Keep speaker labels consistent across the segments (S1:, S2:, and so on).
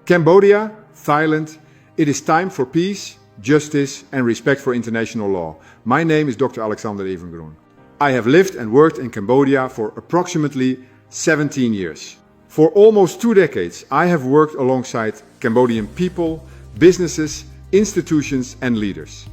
S1: Cambodia, Thailand, it is time for peace, justice and respect for international law. My name is Dr. Alexander Evengroen. I have lived and worked in Cambodia for approximately 17 years. For almost 2 decades, I have worked alongside Cambodian people, businesses, institutions and leaders.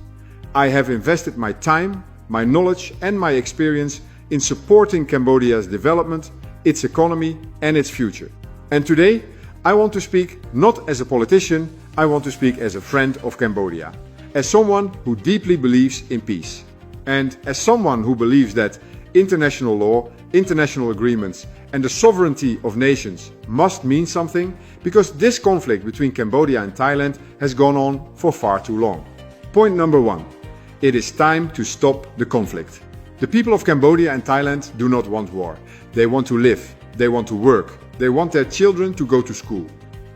S1: I have invested my time, my knowledge and my experience in supporting Cambodia's development, its economy and its future. And today, I want to speak not as a politician, I want to speak as a friend of Cambodia, as someone who deeply believes in peace, and as someone who believes that international law, international agreements and the sovereignty of nations must mean something, because this conflict between Cambodia and Thailand has gone on for far too long. Point number 1. It is time to stop the conflict. The people of Cambodia and Thailand do not want war. They want to live, they want to work, they want their children to go to school.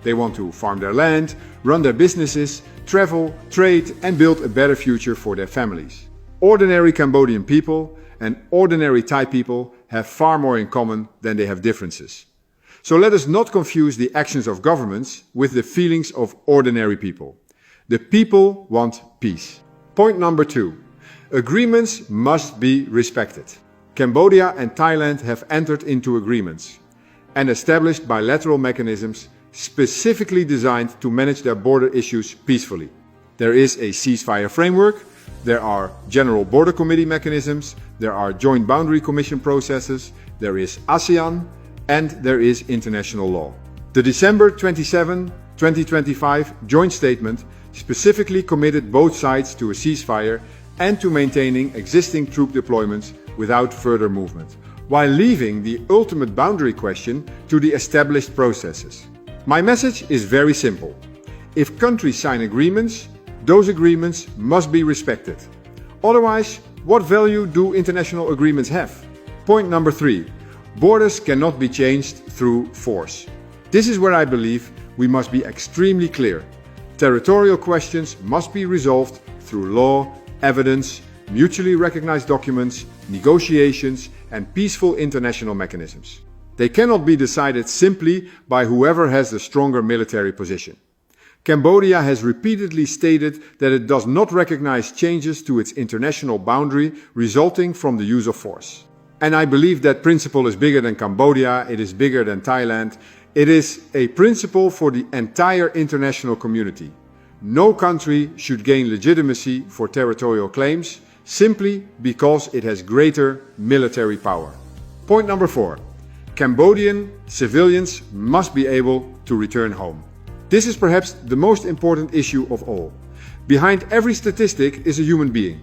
S1: They want to farm their land, run their businesses, travel, trade and build a better future for their families. Ordinary Cambodian people and ordinary Thai people have far more in common than they have differences. So let us not confuse the actions of governments with the feelings of ordinary people. The people want peace. Point number 2. Agreements must be respected. Cambodia and Thailand have entered into agreements and established bilateral mechanisms specifically designed to manage their border issues peacefully. There is a ceasefire framework, there are general border committee mechanisms, there are joint boundary commission processes, there is ASEAN, and there is international law. The December 27, 2025 joint statement specifically committed both sides to a ceasefire and to maintaining existing troop deployments without further movement, while leaving the ultimate boundary question to the established processes. My message is very simple. If countries sign agreements, those agreements must be respected. Otherwise, what value do international agreements have? Point number 3. Borders cannot be changed through force. This is where I believe we must be extremely clear. Territorial questions must be resolved through law, evidence, mutually recognized documents, negotiations and peaceful international mechanisms. They cannot be decided simply by whoever has the stronger military position. Cambodia has repeatedly stated that it does not recognize changes to its international boundary resulting from the use of force. And I believe that principle is bigger than Cambodia, it is bigger than Thailand. It is a principle for the entire international community. No country should gain legitimacy for territorial claims simply because it has greater military power. Point number 4. Cambodian civilians must be able to return home. This is perhaps the most important issue of all. Behind every statistic is a human being.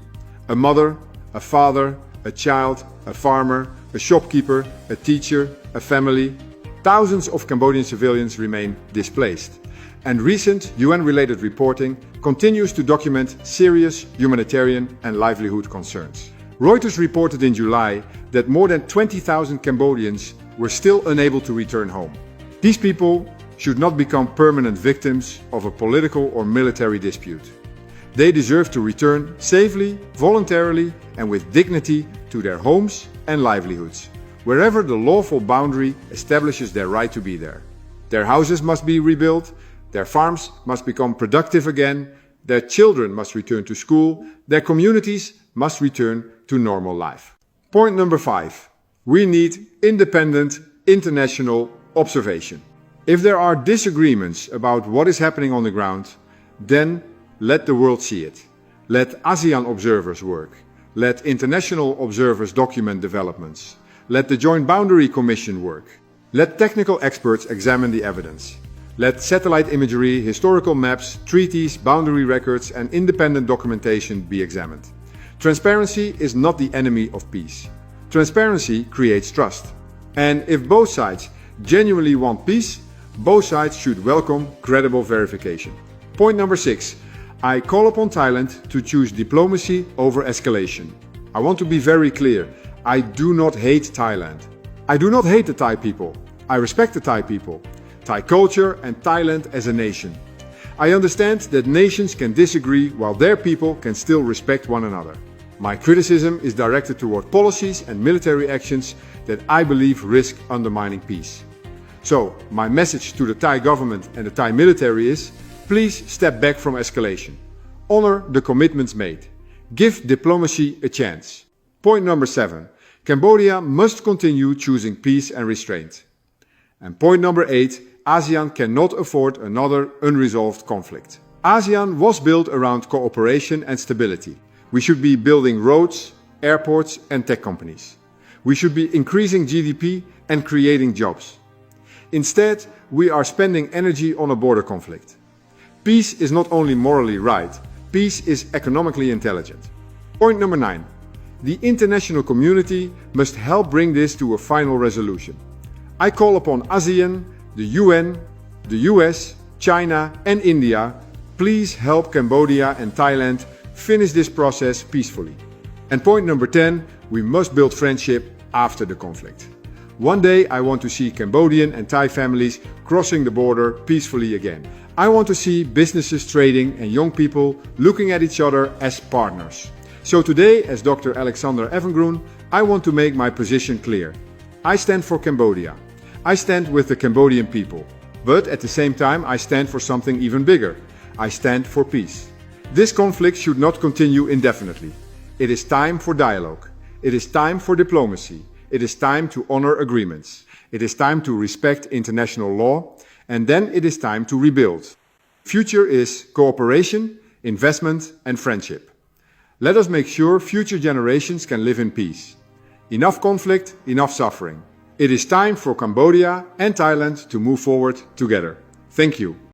S1: A mother, a father, a child, a farmer, a shopkeeper, a teacher, a family. Thousands of Cambodian civilians remain displaced. And recent UN-related reporting continues to document serious humanitarian and livelihood concerns. Reuters reported in July that more than 20,000 Cambodians were still unable to return home. These people should not become permanent victims of a political or military dispute. They deserve to return safely, voluntarily and with dignity to their homes and livelihoods, wherever the lawful boundary establishes their right to be there. Their houses must be rebuilt, their farms must become productive again, their children must return to school, their communities must return to normal life. Point number 5. We need independent international observation. If there are disagreements about what is happening on the ground, then let the world see it. Let ASEAN observers work. Let international observers document developments. Let the Joint Boundary Commission work. Let technical experts examine the evidence. Let satellite imagery, historical maps, treaties, boundary records and independent documentation be examined. Transparency is not the enemy of peace. Transparency creates trust. And if both sides genuinely want peace, both sides should welcome credible verification. Point number 6. I call upon Thailand to choose diplomacy over escalation. I want to be very clear. I do not hate Thailand. I do not hate the Thai people. I respect the Thai people, Thai culture and Thailand as a nation. I understand that nations can disagree while their people can still respect one another. My criticism is directed toward policies and military actions that I believe risk undermining peace. So, my message to the Thai government and the Thai military is, please step back from escalation. Honor the commitments made. Give diplomacy a chance. Point number 7. Cambodia must continue choosing peace and restraint. And point number 8. ASEAN cannot afford another unresolved conflict. ASEAN was built around cooperation and stability. We should be building roads, airports and tech companies. We should be increasing GDP and creating jobs. Instead, we are spending energy on a border conflict. Peace is not only morally right, peace is economically intelligent. Point number 9. The international community must help bring this to a final resolution. I call upon ASEAN, the UN, the US, China and India, please help Cambodia and Thailand finish this process peacefully. And point number 10, we must build friendship after the conflict. One day I want to see Cambodian and Thai families crossing the border peacefully again. I want to see businesses trading and young people looking at each other as partners. So today, as Dr. Alexander Evengroen, I want to make my position clear. I stand for Cambodia. I stand with the Cambodian people. But at the same time, I stand for something even bigger. I stand for peace. This conflict should not continue indefinitely. It is time for dialogue. It is time for diplomacy. It is time to honor agreements. It is time to respect international law. And then it is time to rebuild. Future is cooperation, investment and friendship. Let us make sure future generations can live in peace. Enough conflict, enough suffering. It is time for Cambodia and Thailand to move forward together. Thank you.